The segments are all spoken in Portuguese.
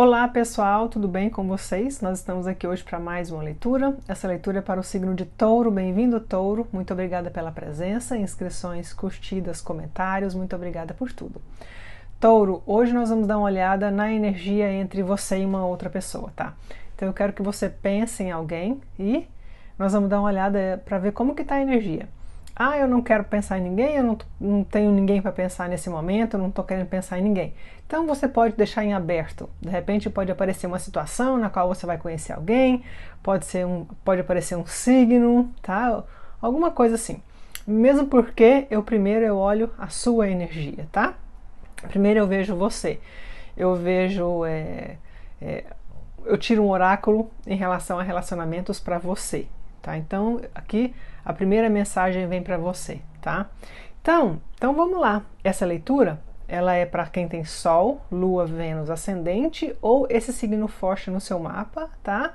Olá pessoal, tudo bem com vocês? Nós estamos aqui hoje para mais uma leitura. Essa leitura é para o signo de Touro. Bem-vindo, Touro. Muito obrigada pela presença, inscrições, curtidas, comentários. Muito obrigada por tudo. Touro, hoje nós vamos dar uma olhada na energia entre você e uma outra pessoa, tá? Então eu quero que você pense em alguém e nós vamos dar uma olhada para ver como que tá a energia. Ah, eu não quero pensar em ninguém, eu não tenho ninguém para pensar nesse momento, eu não estou querendo pensar em ninguém. Então você pode deixar em aberto. De repente pode aparecer uma situação na qual você vai conhecer alguém, pode aparecer um signo, tá? Alguma coisa assim. Mesmo porque primeiro eu olho a sua energia, tá? Primeiro eu vejo você. Eu vejo... eu tiro um oráculo em relação a relacionamentos para você. Tá? Então, aqui a primeira mensagem vem para você, tá? Então vamos lá. Essa leitura, ela é para quem tem Sol, Lua, Vênus, Ascendente ou esse signo forte no seu mapa, tá?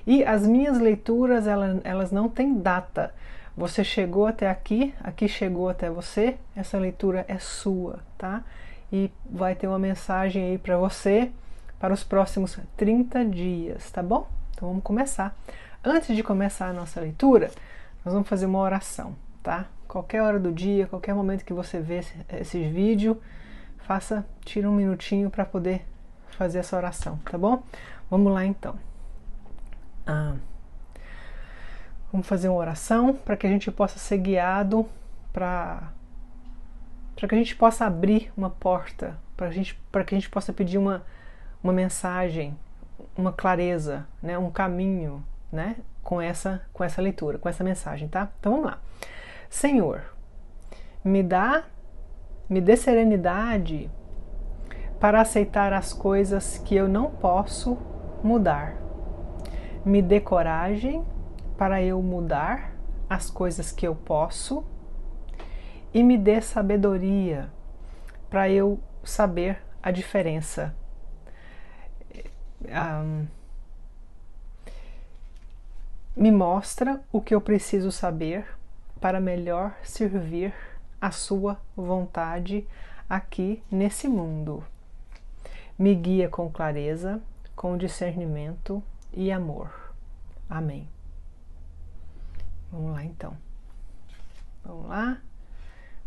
E as minhas leituras, elas não têm data. Você chegou até aqui, aqui chegou até você, essa leitura é sua, tá? E vai ter uma mensagem aí para você para os próximos 30 dias, tá bom? Então vamos começar. Antes de começar a nossa leitura, nós vamos fazer uma oração, tá? Qualquer hora do dia, qualquer momento que você vê esse vídeo, tira um minutinho para poder fazer essa oração, tá bom? Vamos lá então. Vamos fazer uma oração para que a gente possa ser guiado, para que a gente possa abrir uma porta, para que a gente possa pedir uma mensagem, uma clareza, né? Um caminho, né? Com essa leitura, com essa mensagem, tá? Então vamos lá. Senhor, me dê serenidade para aceitar as coisas que eu não posso mudar. Me dê coragem para eu mudar as coisas que eu posso e me dê sabedoria para eu saber a diferença. Me mostra o que eu preciso saber para melhor servir a sua vontade aqui nesse mundo. Me guia com clareza, com discernimento e amor. Amém. Vamos lá então. Vamos lá.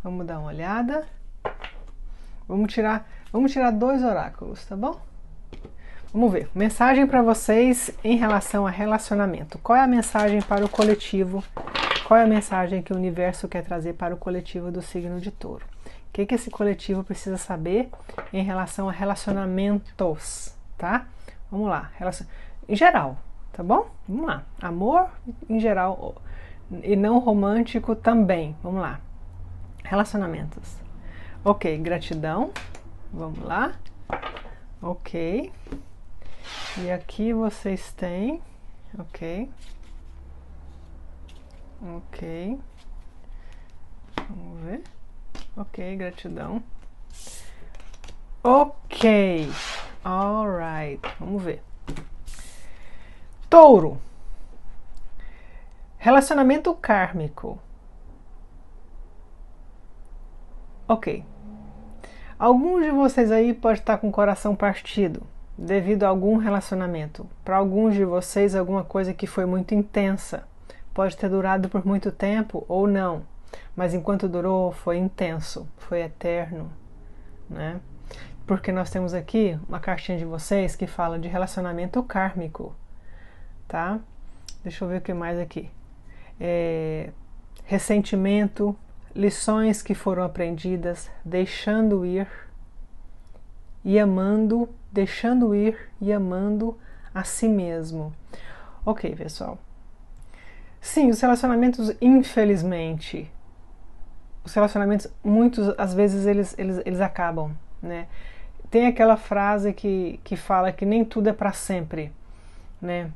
Vamos dar uma olhada. Vamos tirar 2 oráculos, tá bom? Vamos ver. Mensagem para vocês em relação a relacionamento. Qual é a mensagem para o coletivo? Qual é a mensagem que o universo quer trazer para o coletivo do signo de Touro? O que esse coletivo precisa saber em relação a relacionamentos, tá? Vamos lá. Em geral, tá bom? Vamos lá. Amor em geral e não romântico também. Vamos lá. Relacionamentos. Ok, gratidão. Vamos lá. Ok. E aqui vocês têm, ok, vamos ver, ok, gratidão, ok, alright, vamos ver. Touro, relacionamento kármico, ok, alguns de vocês aí pode estar com o coração partido, devido a algum relacionamento. Para alguns de vocês, alguma coisa que foi muito intensa. Pode ter durado por muito tempo ou não. Mas enquanto durou, foi intenso, foi eterno, né? Porque nós temos aqui uma cartinha de vocês que fala de relacionamento kármico, tá? Deixa eu ver o que mais aqui. Ressentimento, lições que foram aprendidas, deixando ir e amando, deixando ir e amando a si mesmo. Ok, pessoal. Sim, os relacionamentos, infelizmente, muitas às vezes eles acabam, né? Tem aquela frase que fala que nem tudo é para sempre, né?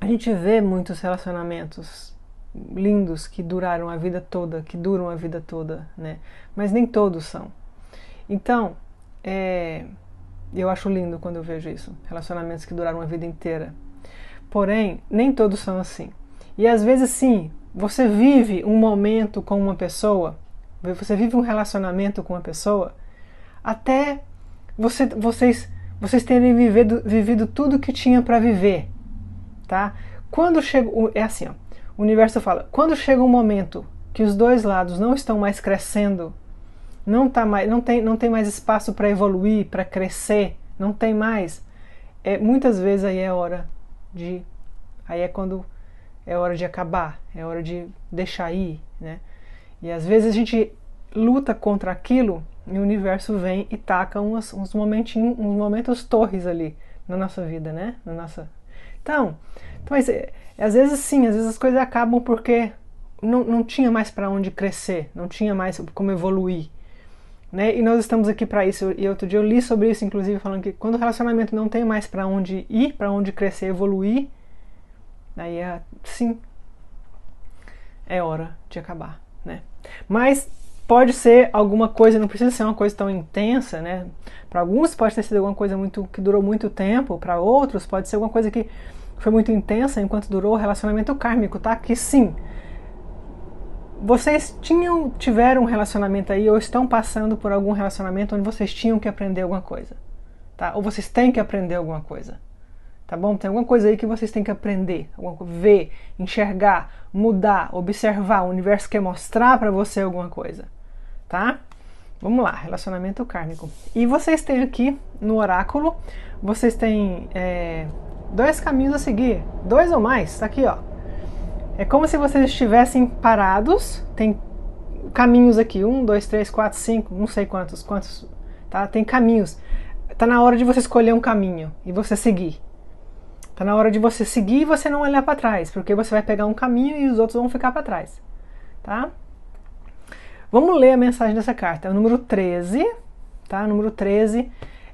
A gente vê muitos relacionamentos lindos que duram a vida toda, né? Mas nem todos são. Então, eu acho lindo quando eu vejo isso, relacionamentos que duraram a vida inteira. Porém, nem todos são assim. E às vezes sim, você vive um momento com uma pessoa, você vive um relacionamento com uma pessoa, até vocês vocês terem vivido tudo que tinha para viver, tá? Quando chega, é assim, ó, o universo fala, quando chega um momento que os dois lados não estão mais crescendo, não tem mais espaço para evoluir, para crescer, não tem mais, muitas vezes aí é hora de, aí é quando é hora de acabar, é hora de deixar ir, né? E às vezes a gente luta contra aquilo e o universo vem e taca uns momentos torres ali na nossa vida, né? Então mas, às vezes sim, às vezes as coisas acabam porque não tinha mais para onde crescer, não tinha mais como evoluir, né? E nós estamos aqui para isso. E outro dia eu li sobre isso, inclusive, falando que quando o relacionamento não tem mais para onde ir, para onde crescer, evoluir, aí sim, é hora de acabar, né? Mas pode ser alguma coisa, não precisa ser uma coisa tão intensa, né? Para alguns pode ter sido alguma coisa que durou muito tempo, para outros pode ser alguma coisa que foi muito intensa enquanto durou o relacionamento kármico, tá? Que sim, vocês tiveram um relacionamento aí ou estão passando por algum relacionamento onde vocês tinham que aprender alguma coisa, tá? Ou vocês têm que aprender alguma coisa. Tá bom? Tem alguma coisa aí que vocês têm que aprender, ver, enxergar, mudar, observar. O universo quer mostrar para você alguma coisa, tá? Vamos lá, relacionamento kármico. E vocês têm aqui no oráculo, vocês têm 2 caminhos a seguir, 2 ou mais, tá aqui, ó. É como se vocês estivessem parados, tem caminhos aqui, 1, 2, 3, 4, 5, não sei quantos, tá? Tem caminhos. Tá na hora de você escolher um caminho e você seguir. Tá na hora de você seguir e você não olhar para trás, porque você vai pegar um caminho e os outros vão ficar para trás, tá? Vamos ler a mensagem dessa carta. É o número 13, tá? O número 13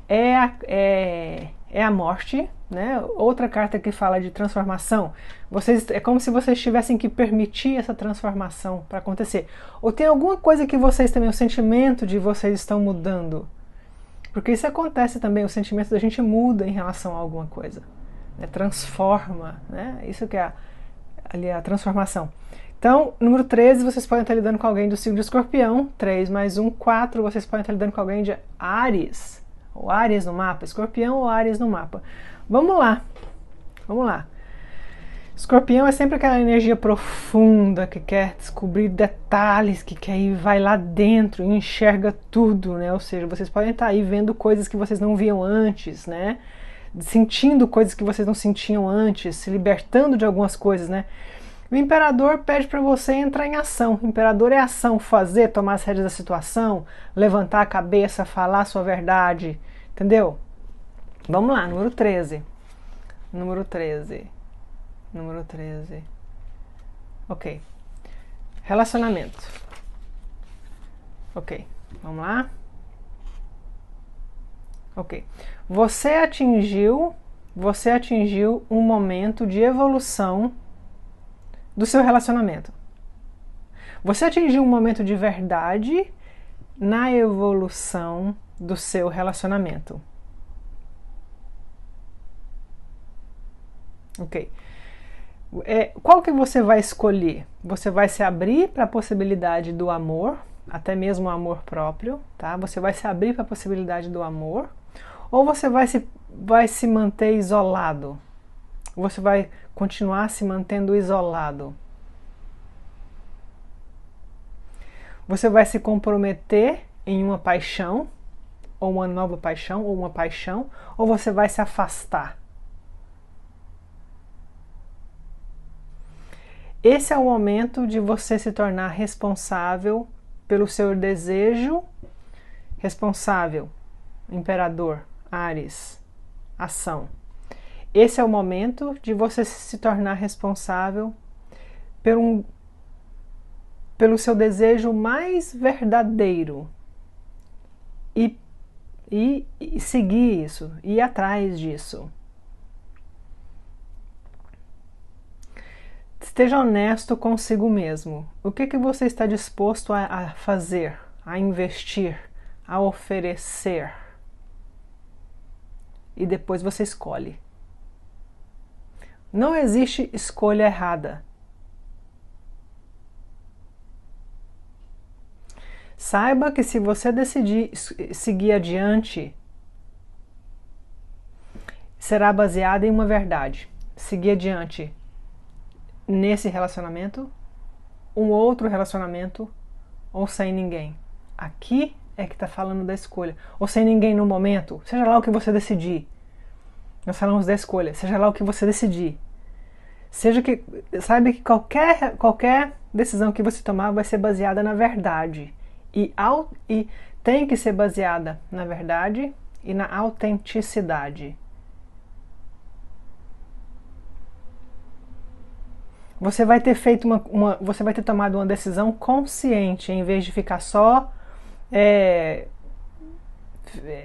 é a morte, né? Outra carta que fala de transformação. É como se vocês tivessem que permitir essa transformação para acontecer. Ou tem alguma coisa que vocês também, o sentimento de vocês estão mudando. Porque isso acontece também, o sentimento da gente muda em relação a alguma coisa. Transforma, né? Isso que é ali a transformação. Então, número 13, vocês podem estar lidando com alguém do signo de Escorpião. 3 mais 1, 4. Vocês podem estar lidando com alguém de Áries. Ou Áries no mapa. Escorpião ou Áries no mapa. Vamos lá. Vamos lá. Escorpião é sempre aquela energia profunda que quer descobrir detalhes, que quer ir, vai lá dentro e enxerga tudo, né? Ou seja, vocês podem estar aí vendo coisas que vocês não viam antes, né? Sentindo coisas que vocês não sentiam antes, se libertando de algumas coisas, né? O imperador pede para você entrar em ação. O imperador é ação, fazer, tomar as rédeas da situação, levantar a cabeça, falar a sua verdade, entendeu? Vamos lá, número 13. Número 13. Número 13. Ok. Relacionamento. Ok, vamos lá. Ok. Você atingiu um momento de evolução do seu relacionamento. Você atingiu um momento de verdade na evolução do seu relacionamento. Ok. Qual que você vai escolher? Você vai se abrir para a possibilidade do amor, até mesmo o amor próprio, tá? Você vai se abrir para a possibilidade do amor, ou você vai se manter isolado? Você vai continuar se mantendo isolado? Você vai se comprometer em uma paixão, ou uma nova paixão, ou uma paixão, ou você vai se afastar? Esse é o momento de você se tornar responsável pelo seu desejo, responsável, imperador, Áries, ação. Esse é o momento de você se tornar responsável pelo seu desejo mais verdadeiro e seguir isso, ir atrás disso. Esteja honesto consigo mesmo. O que você está disposto a fazer, a investir, a oferecer? E depois você escolhe. Não existe escolha errada. Saiba que se você decidir seguir adiante, será baseada em uma verdade. Seguir adiante nesse relacionamento, um outro relacionamento ou sem ninguém. Aqui é que está falando da escolha. Ou sem ninguém no momento, seja lá o que você decidir. Nós falamos da escolha, seja lá o que você decidir. Saiba que qualquer decisão que você tomar vai ser baseada na verdade. E tem que ser baseada na verdade e na autenticidade. Você vai ter feito você vai ter tomado uma decisão consciente, em vez de ficar só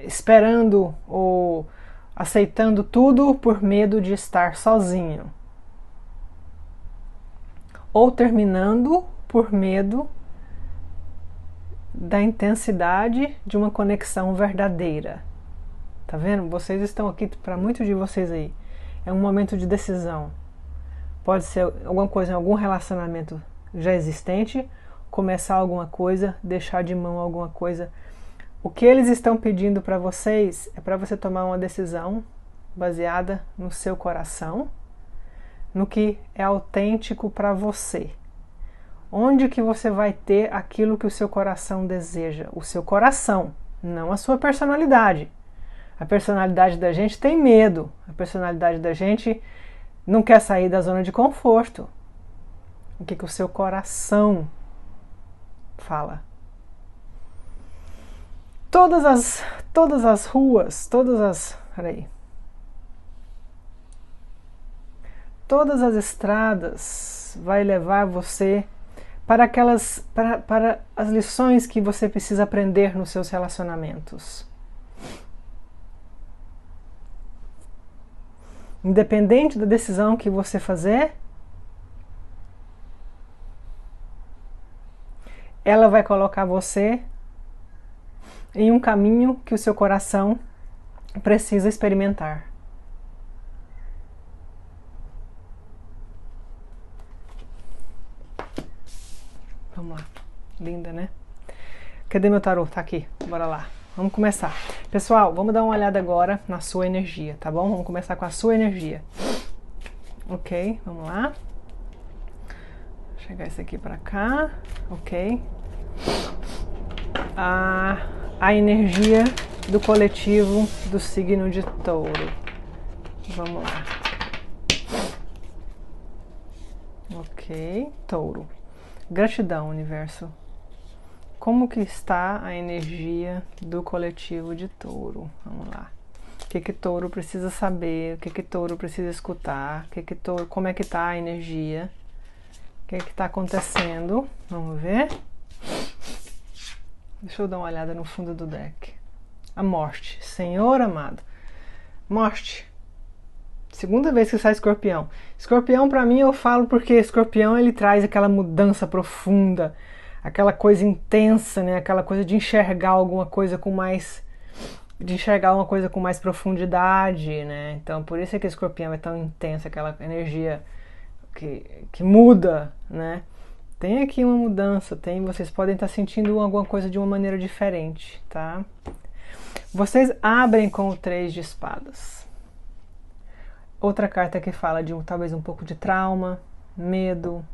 esperando ou aceitando tudo por medo de estar sozinho. Ou terminando por medo da intensidade de uma conexão verdadeira. Tá vendo? Vocês estão aqui, para muitos de vocês aí, é um momento de decisão. Pode ser alguma coisa em algum relacionamento já existente, começar alguma coisa, deixar de mão alguma coisa. O que eles estão pedindo para vocês é para você tomar uma decisão baseada no seu coração, no que é autêntico para você. Onde que você vai ter aquilo que o seu coração deseja? O seu coração, não a sua personalidade. A personalidade da gente tem medo. A personalidade da gente não quer sair da zona de conforto. O que o seu coração fala? Todas as ruas, todas as estradas vai levar você para para as lições que você precisa aprender nos seus relacionamentos. Independente da decisão que você fazer, ela vai colocar você em um caminho que o seu coração precisa experimentar. Vamos lá. Linda, né? Cadê meu tarô? Tá aqui. Bora lá. Vamos começar. Pessoal, vamos dar uma olhada agora na sua energia, tá bom? Vamos começar com a sua energia. Ok, vamos lá. Vou chegar esse aqui pra cá. Ok. A energia do coletivo do signo de Touro. Vamos lá. Ok, Touro. Gratidão, universo. Como que está a energia do coletivo de Touro? Vamos lá. O que Touro precisa saber? O que Touro precisa escutar? Como é que está a energia? O que está acontecendo? Vamos ver. Deixa eu dar uma olhada no fundo do deck. A morte. Senhor amado. Morte. Segunda vez que sai Escorpião. Escorpião, para mim, eu falo porque Escorpião ele traz aquela mudança profunda, aquela coisa intensa, né? Aquela coisa de enxergar alguma coisa com mais, profundidade, né? Então, por isso é que Escorpião é tão intensa, aquela energia que muda, né? Tem aqui uma mudança, vocês podem estar sentindo alguma coisa de uma maneira diferente, tá? Vocês abrem com o 3 de espadas. Outra carta que fala de talvez um pouco de trauma, medo,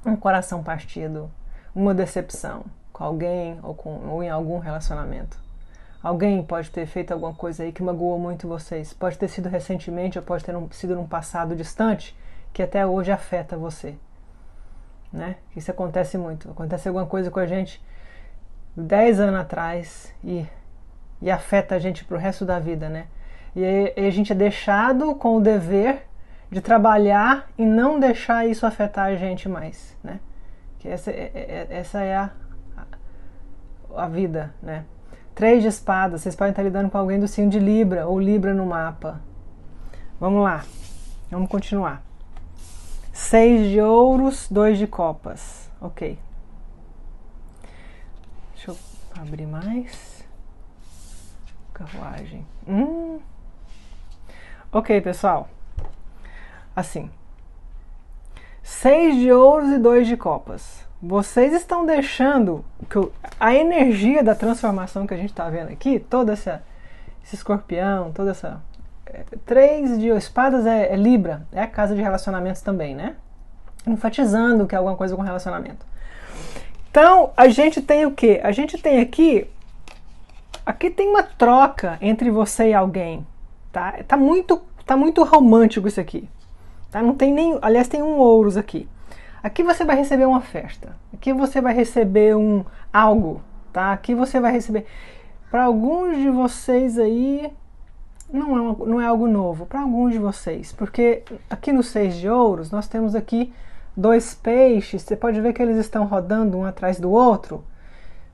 um coração partido, uma decepção com alguém ou em algum relacionamento. Alguém pode ter feito alguma coisa aí que magoou muito vocês. Pode ter sido recentemente ou pode ter sido num passado distante que até hoje afeta você. Né? Isso acontece muito. Acontece alguma coisa com a gente 10 anos atrás e afeta a gente pro resto da vida, né? E aí a gente é deixado com o dever de trabalhar e não deixar isso afetar a gente mais, né? Que essa é a vida, né? 3 de espadas, vocês podem estar lidando com alguém do signo de Libra ou Libra no mapa. Vamos lá, vamos continuar. 6 de ouros, 2 de copas. Ok. Deixa eu abrir mais. Carruagem. Ok, pessoal. Assim. 6 de ouros e 2 de copas. Vocês estão deixando a energia da transformação que a gente está vendo aqui, todo esse escorpião, toda 3 de espadas é Libra, é a casa de relacionamentos também, né? Enfatizando que é alguma coisa com relacionamento. Então, a gente tem o quê? A gente tem aqui tem uma troca entre você e alguém, tá? Tá muito romântico isso aqui, tá? Não tem nem, aliás, tem um ouros aqui. Aqui você vai receber uma festa, aqui você vai receber algo, tá? Aqui você vai receber, para alguns de vocês aí, não é algo novo, para alguns de vocês, porque aqui no 6 de ouros, nós temos aqui 2 peixes, você pode ver que eles estão rodando um atrás do outro.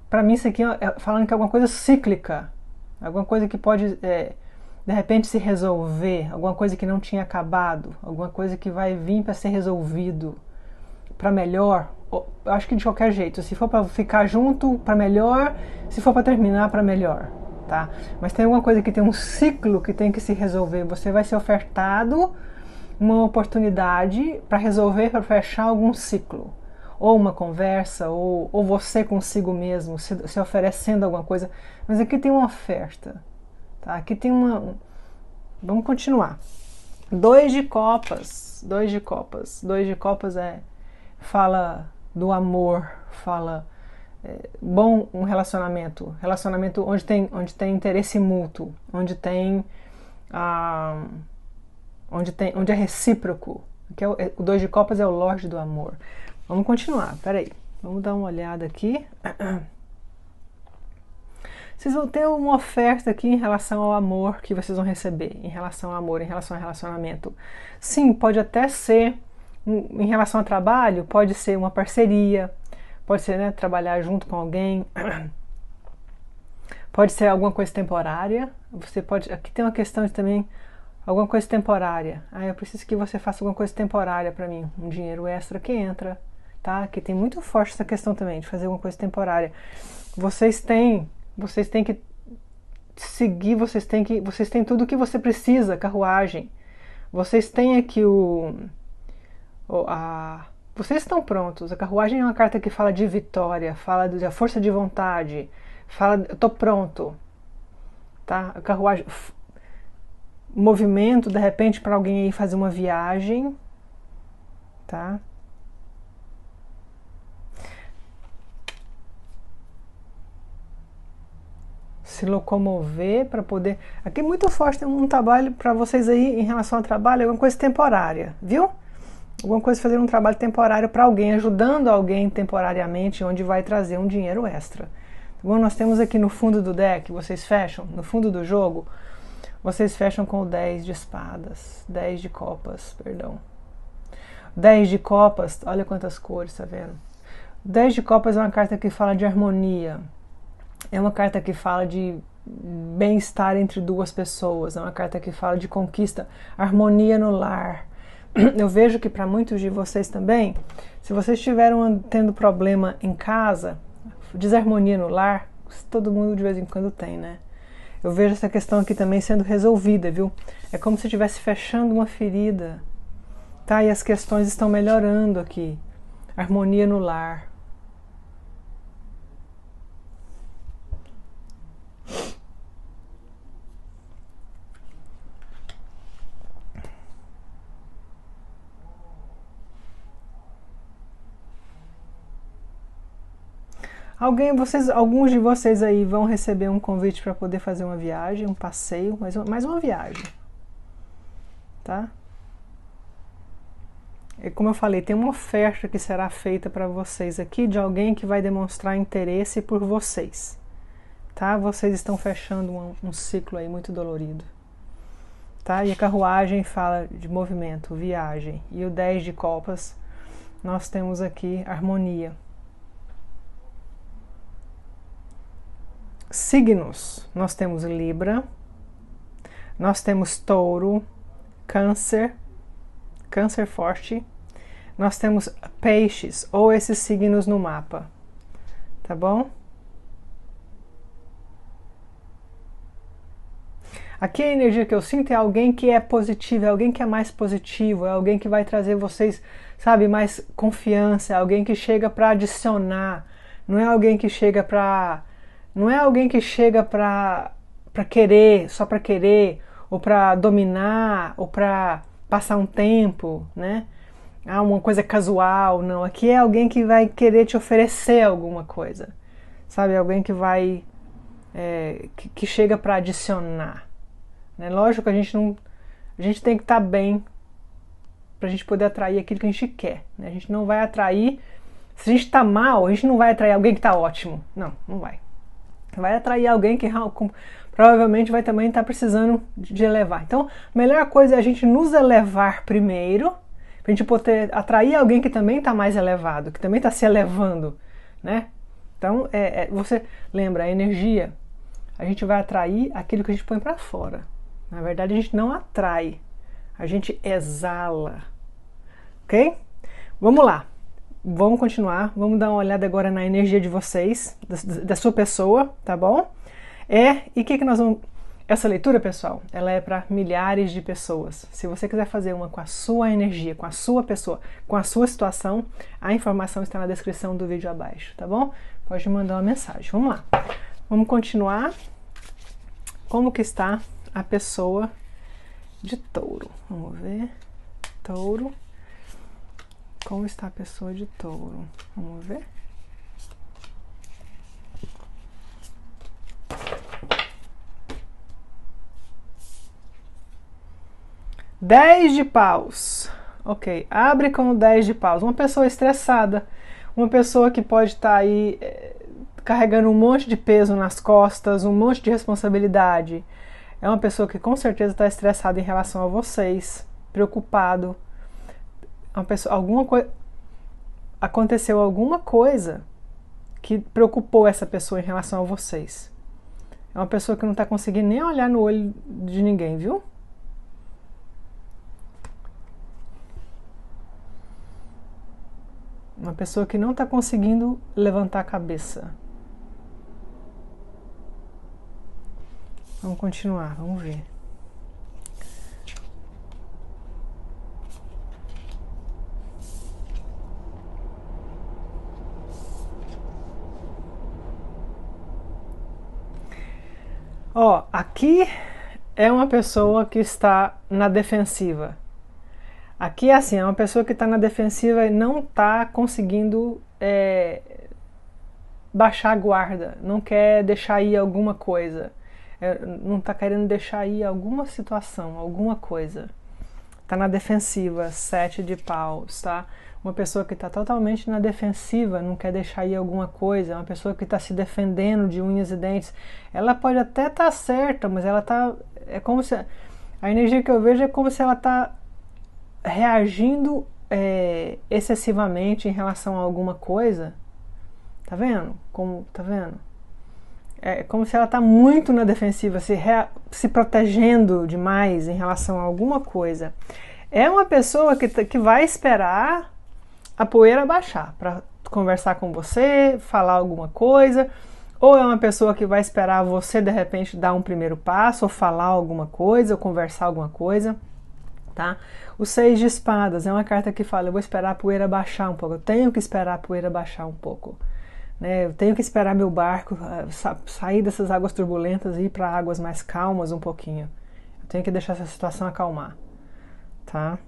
Para mim isso aqui é falando que é alguma coisa cíclica, alguma coisa que pode, de repente, se resolver, alguma coisa que não tinha acabado, alguma coisa que vai vir para ser resolvido, para melhor. Eu acho que de qualquer jeito, se for para ficar junto, para melhor, se for para terminar, para melhor, tá? Mas tem alguma coisa que tem um ciclo que tem que se resolver, você vai ser ofertado uma oportunidade para resolver, para fechar algum ciclo, ou uma conversa, ou você consigo mesmo, se oferecendo alguma coisa, mas aqui tem uma oferta, tá? Aqui tem vamos continuar. 2 de copas, 2 de copas, 2 de copas fala do amor, fala bom um relacionamento onde tem interesse mútuo, onde é recíproco, que o 2 de copas é o Lorde do amor. Vamos continuar, peraí, vamos dar uma olhada aqui. Vocês vão ter uma oferta aqui em relação ao amor que vocês vão receber, em relação ao amor, em relação ao relacionamento. Sim, pode até ser, em relação ao trabalho, pode ser uma parceria, pode ser, né, trabalhar junto com alguém, pode ser alguma coisa temporária, aqui tem uma questão de também, alguma coisa temporária. Eu preciso que você faça alguma coisa temporária para mim, um dinheiro extra que entra, tá? Aqui tem muito forte essa questão também, de fazer alguma coisa temporária. Vocês têm que seguir, vocês têm tudo o que você precisa, carruagem. Vocês têm aqui vocês estão prontos. A carruagem é uma carta que fala de vitória, fala da força de vontade, fala, eu tô pronto, tá? A carruagem, movimento, de repente, para alguém aí fazer uma viagem, tá? Se locomover para poder... Aqui muito forte, tem um trabalho para vocês aí em relação ao trabalho, alguma coisa temporária, viu? Alguma coisa, fazer um trabalho temporário para alguém, ajudando alguém temporariamente, onde vai trazer um dinheiro extra. Bom, nós temos aqui no fundo do deck, vocês fecham, no fundo do jogo, vocês fecham com o 10 de espadas, 10 de copas, perdão. 10 de copas, olha quantas cores, tá vendo? 10 de copas é uma carta que fala de harmonia. É uma carta que fala de bem-estar entre duas pessoas, é uma carta que fala de conquista, harmonia no lar. Eu vejo que para muitos de vocês também, se vocês estiveram tendo problema em casa, desarmonia no lar, todo mundo de vez em quando tem, né? Eu vejo essa questão aqui também sendo resolvida, viu? É como se estivesse fechando uma ferida, tá? E as questões estão melhorando aqui. Harmonia no lar. Alguns de vocês aí vão receber um convite para poder fazer uma viagem, um passeio, mais uma viagem, tá? E como eu falei, tem uma oferta que será feita para vocês aqui de alguém que vai demonstrar interesse por vocês, tá? Vocês estão fechando um ciclo aí muito dolorido, tá? E a carruagem fala de movimento, viagem, e o 10 de copas, nós temos aqui harmonia. Signos, nós temos Libra, nós temos Touro, Câncer, Câncer forte, nós temos Peixes, ou esses signos no mapa, tá bom? Aqui a energia que eu sinto é alguém que é positivo, é alguém que é mais positivo, é alguém que vai trazer vocês, sabe, mais confiança, é alguém que chega para adicionar, não é alguém que chega para... Não é alguém que chega para querer, só para querer, ou para dominar, ou para passar um tempo, né? Ah, uma coisa casual, não. Aqui é alguém que vai querer te oferecer alguma coisa, sabe? Alguém que vai, que chega para adicionar, né? Lógico que a gente tem que estar bem para a gente poder atrair aquilo que a gente quer, né? A gente não vai atrair, se a gente está mal, a gente não vai atrair alguém que está ótimo, não vai. Vai atrair alguém que provavelmente vai também estar precisando de elevar. Então, a melhor coisa é a gente nos elevar primeiro, para a gente poder atrair alguém que também está mais elevado, que também está se elevando, né? Então, você lembra, a energia, a gente vai atrair aquilo que a gente põe para fora. Na verdade, a gente não atrai, a gente exala, ok? Vamos lá, vamos continuar, vamos dar uma olhada agora na energia de vocês, da sua pessoa, tá bom? E o que nós vamos... Essa leitura, pessoal, ela é para milhares de pessoas. Se você quiser fazer uma com a sua energia, com a sua pessoa, com a sua situação, a informação está na descrição do vídeo abaixo, tá bom? Pode mandar uma mensagem. Vamos lá. Vamos continuar. Como que está a pessoa de touro? Vamos ver. Touro. Como está a pessoa de touro? Vamos ver. Dez de paus. Ok, abre com o 10 de paus. Uma pessoa estressada, uma pessoa que pode estar aí carregando um monte de peso nas costas, um monte de responsabilidade. É uma pessoa que com certeza está estressada em relação a vocês, preocupado. Uma pessoa, aconteceu alguma coisa que preocupou essa pessoa em relação a vocês. É uma pessoa que não está conseguindo nem olhar no olho de ninguém, viu? Uma pessoa que não está conseguindo levantar a cabeça. Vamos continuar, vamos ver. Ó, aqui é uma pessoa que está na defensiva. Aqui é assim, é uma pessoa que está na defensiva e não está conseguindo baixar a guarda, não quer deixar ir alguma coisa, não está querendo deixar ir alguma situação, alguma coisa. Está na defensiva, 7 de paus, tá? Uma pessoa que está totalmente na defensiva, não quer deixar ir alguma coisa, uma pessoa que está se defendendo de unhas e dentes. Ela pode até estar certa, mas ela está... É como se... A energia que eu vejo é como se ela está reagindo excessivamente em relação a alguma coisa. Tá vendo? Tá vendo? É como se ela está muito na defensiva, se protegendo demais em relação a alguma coisa. É uma pessoa que vai esperar a poeira baixar para conversar com você, falar alguma coisa, ou é uma pessoa que vai esperar você de repente dar um primeiro passo, ou falar alguma coisa, ou conversar alguma coisa, tá? O 6 de espadas é uma carta que fala, eu vou esperar a poeira baixar um pouco, eu tenho que esperar a poeira baixar um pouco, né? Eu tenho que esperar meu barco sair dessas águas turbulentas e ir para águas mais calmas um pouquinho. Eu tenho que deixar essa situação acalmar, tá?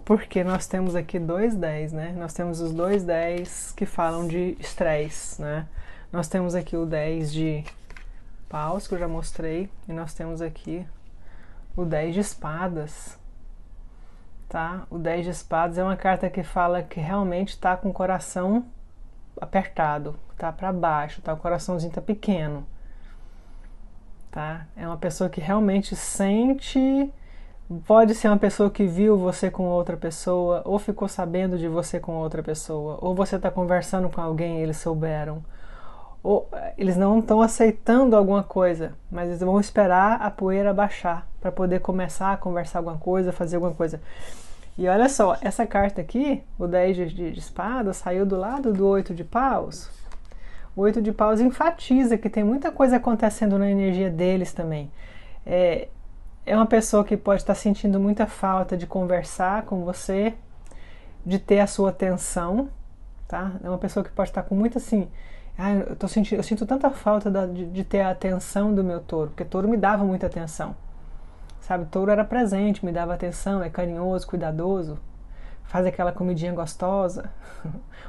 Porque nós temos aqui 2 10, né? Nós temos os 2 10 que falam de estresse, né? Nós temos aqui o 10 de paus, que eu já mostrei, e nós temos aqui o 10 de espadas, tá? O 10 de espadas é uma carta que fala que realmente tá com o coração apertado, tá para baixo, tá? O coraçãozinho tá pequeno, tá? É uma pessoa que realmente sente... Pode ser uma pessoa que viu você com outra pessoa, ou ficou sabendo de você com outra pessoa, ou você está conversando com alguém e eles souberam, ou eles não estão aceitando alguma coisa, mas eles vão esperar a poeira baixar para poder começar a conversar alguma coisa, fazer alguma coisa. E olha só, essa carta aqui, o 10 de espadas, saiu do lado do 8 de paus. O 8 de paus enfatiza que tem muita coisa acontecendo na energia deles também. É uma pessoa que pode estar sentindo muita falta de conversar com você, de ter a sua atenção, tá? É uma pessoa que pode estar com muito assim, eu sinto tanta falta de ter a atenção do meu touro, porque touro me dava muita atenção, sabe? Touro era presente, me dava atenção, é carinhoso, cuidadoso, faz aquela comidinha gostosa,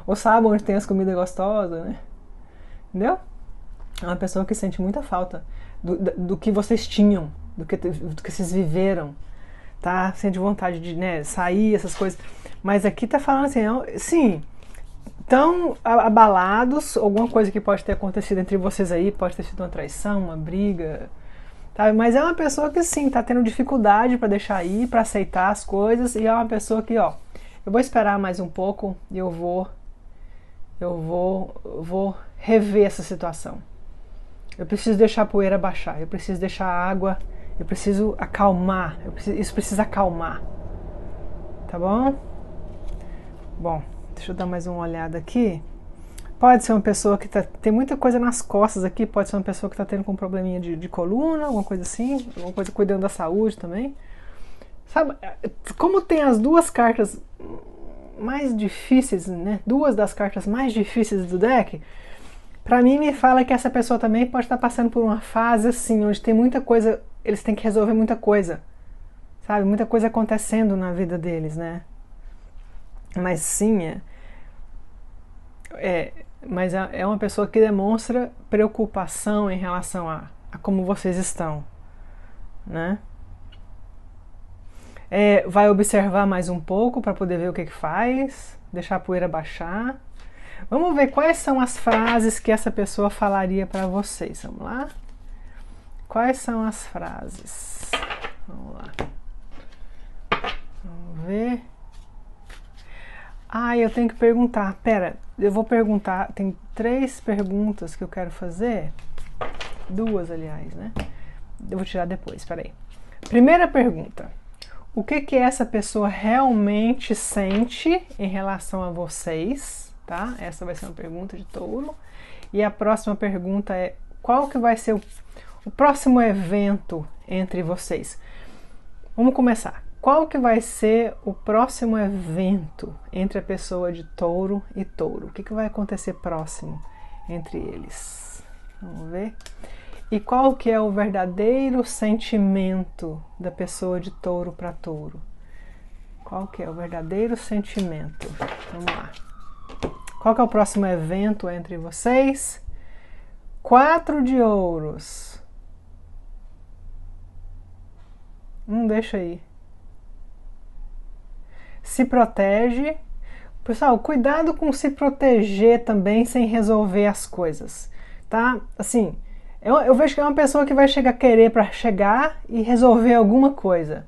ou sabe onde tem as comidas gostosas, né? Entendeu? É uma pessoa que sente muita falta do que vocês tinham, do que vocês viveram, tá? Sente vontade de, né, sair, essas coisas. Mas aqui tá falando assim, sim, tão abalados, alguma coisa que pode ter acontecido entre vocês aí, pode ter sido uma traição, uma briga, tá? Mas é uma pessoa que sim, tá tendo dificuldade para deixar ir, para aceitar as coisas, e é uma pessoa que, ó, eu vou esperar mais um pouco e eu vou rever essa situação. Eu preciso deixar a poeira baixar, eu preciso deixar a água, eu preciso acalmar, isso precisa acalmar, tá bom? Bom, deixa eu dar mais uma olhada aqui. Pode ser uma pessoa que tem muita coisa nas costas aqui, pode ser uma pessoa que está tendo com um probleminha de coluna, alguma coisa assim, alguma coisa cuidando da saúde também. Sabe, como tem as duas cartas mais difíceis, né? Duas das cartas mais difíceis do deck, pra mim me fala que essa pessoa também pode estar passando por uma fase assim, onde tem muita coisa, eles têm que resolver muita coisa, sabe? Muita coisa acontecendo na vida deles, né? Mas sim, mas é uma pessoa que demonstra preocupação em relação a como vocês estão, né? Vai observar mais um pouco para poder ver o que faz, deixar a poeira baixar. Vamos ver quais são as frases que essa pessoa falaria para vocês. Vamos lá? Quais são as frases? Vamos lá. Vamos ver. Eu tenho que perguntar. Pera, eu vou perguntar. Tem 3 perguntas que eu quero fazer. 2, aliás, né? Eu vou tirar depois, peraí. Primeira pergunta. O que essa pessoa realmente sente em relação a vocês? Tá? Essa vai ser uma pergunta de touro. E a próxima pergunta é: qual que vai ser o próximo evento entre vocês? Vamos começar. Qual que vai ser o próximo evento entre a pessoa de touro e touro? O que vai acontecer próximo entre eles? Vamos ver. E qual que é o verdadeiro sentimento da pessoa de touro para touro? Qual que é o verdadeiro sentimento? Vamos lá. Qual que é o próximo evento entre vocês? 4 de ouros. Deixa aí. Se protege. Pessoal, cuidado com se proteger também sem resolver as coisas, tá? Assim, eu vejo que é uma pessoa que vai querer para chegar e resolver alguma coisa.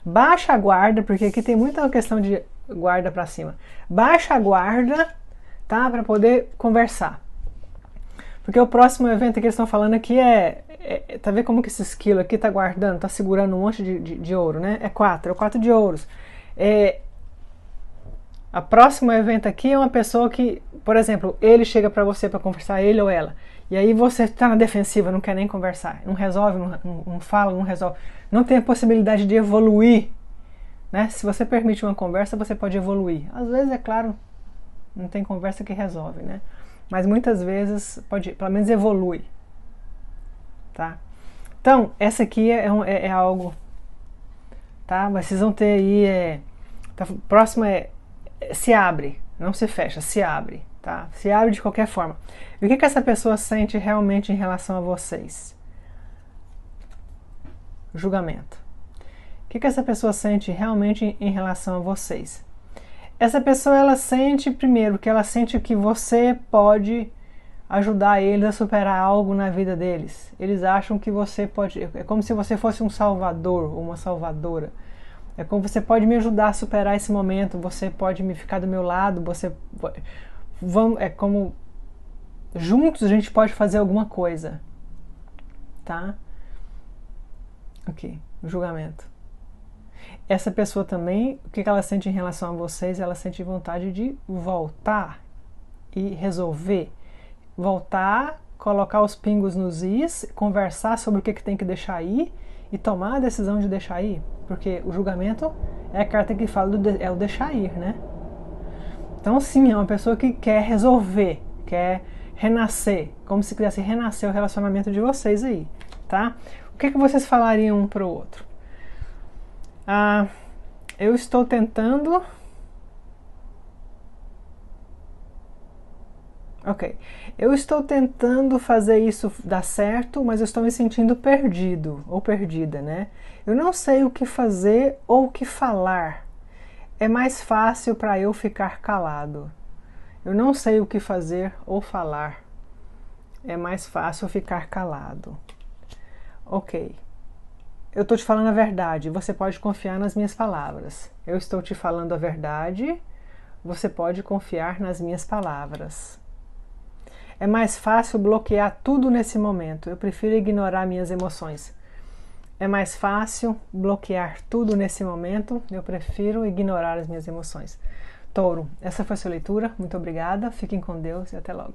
Baixa a guarda, porque aqui tem muita questão de guarda para cima. Baixa a guarda, tá? Para poder conversar. Porque o próximo evento que eles estão falando aqui tá vendo como que esse esquilo aqui tá guardando, tá segurando um monte de ouro, né? É 4 de ouros. A próximo evento aqui é uma pessoa que, por exemplo, ele chega para você para conversar, ele ou ela, e aí você está na defensiva, não quer nem conversar, não resolve, não fala, não resolve, não tem a possibilidade de evoluir, né? Se você permite uma conversa, você pode evoluir. Às vezes, é claro, não tem conversa que resolve, né? Mas muitas vezes pode, pelo menos evolui, tá? Então, essa aqui é algo, tá? Mas vocês vão ter aí, próximo se abre, não se fecha, se abre, tá? Se abre de qualquer forma. E o que essa pessoa sente realmente em relação a vocês? Julgamento. O que essa pessoa sente realmente em relação a vocês? Essa pessoa, ela sente, primeiro, que ela sente que você pode ajudar eles a superar algo na vida deles. Eles acham que você pode, é como se você fosse um salvador ou uma salvadora. É como você pode me ajudar a superar esse momento, você pode me ficar do meu lado, é como juntos a gente pode fazer alguma coisa, tá? Ok, julgamento. Essa pessoa também, o que ela sente em relação a vocês? Ela sente vontade de voltar e resolver. Voltar, colocar os pingos nos is, conversar sobre o que tem que deixar ir e tomar a decisão de deixar ir. Porque o julgamento é a carta que fala é o deixar ir, né? Então sim, é uma pessoa que quer resolver, quer renascer, como se quisesse renascer o relacionamento de vocês aí, tá? O que vocês falariam um pro outro? Eu estou tentando... Ok. Eu estou tentando fazer isso dar certo, mas eu estou me sentindo perdido ou perdida, né? Eu não sei o que fazer ou o que falar. É mais fácil para eu ficar calado. Eu não sei o que fazer ou falar. É mais fácil ficar calado. Ok. Eu estou te falando a verdade. Você pode confiar nas minhas palavras. Eu estou te falando a verdade. Você pode confiar nas minhas palavras. É mais fácil bloquear tudo nesse momento. Eu prefiro ignorar minhas emoções. É mais fácil bloquear tudo nesse momento. Eu prefiro ignorar as minhas emoções. Touro, essa foi a sua leitura. Muito obrigada. Fiquem com Deus e até logo.